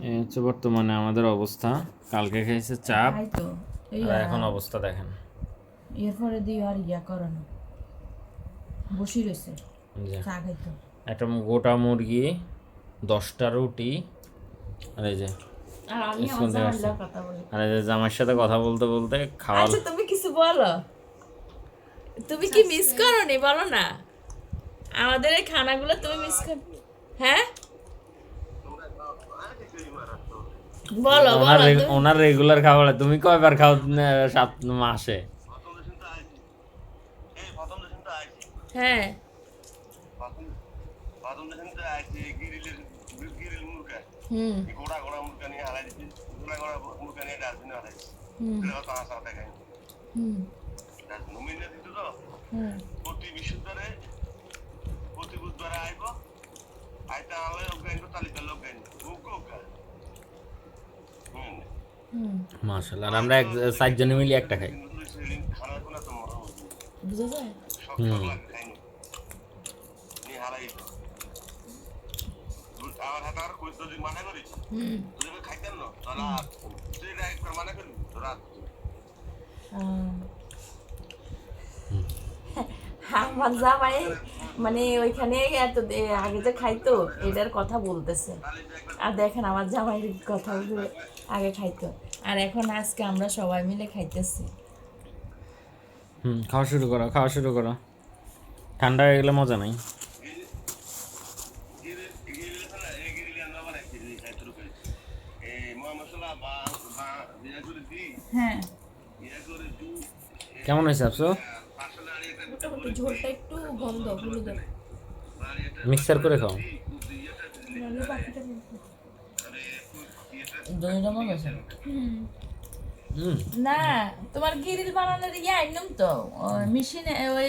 এই হচ্ছে বর্তমানে আমাদের অবস্থা। কালকে খেয়েছে চাপ, তাই তো এই আর এখন অবস্থা দেখেন। এরপরে দিয়ে আর ইয়া করে না, বসে রয়েছে যে চা খাইতো। একটা গোটা মুরগি, 10টা রুটি, আর এই যে আর আমি আমার স্কুল থেকে আসছে, জামাইলার কথা বলি। আর এই যে জামাইয়ের সাথে কথা বলতে বলতে খাওয়া। আচ্ছা তুমি কিছু বলো, তুমি কি মিস করো নি বলো না, আমাদের এই খানাগুলো তুমি মিস কর। হ্যাঁ বলো ওনার বলো তুমি। ওনার রেগুলার খাবার তুমি কয়বার খাও 7 মাসে? হ্যাঁ হুম হুম হুম হুম হুম মাশাআল্লাহ, আর আমরা 4 জনে মিলে একটা খাই। বুঝা যায়। হুম। হুম আমার জামাই মানে ওইখানে এত আগে যে খাইতো এটার কথা বলতেছে, আর দেখেন আমার জামাইয়ের কথা আগে খাইতো, আর এখন আজকে আমরা সবাই মিলে খাইতেছি। খাওয়া শুরু করো, খাওয়া শুরু করো, ঠান্ডা হয়ে গেলে মজা নাই। হ্যাঁ কেমন হয়েছে আপসো? মোটামুটি ঝোলটা একটু গন্ধ হলুদের। মিক্সার করে খাও। দইটা মনে আছে হুম। না, তোমার গ্রিল বানানোর ইয়া একদম তো মেশিনে ওই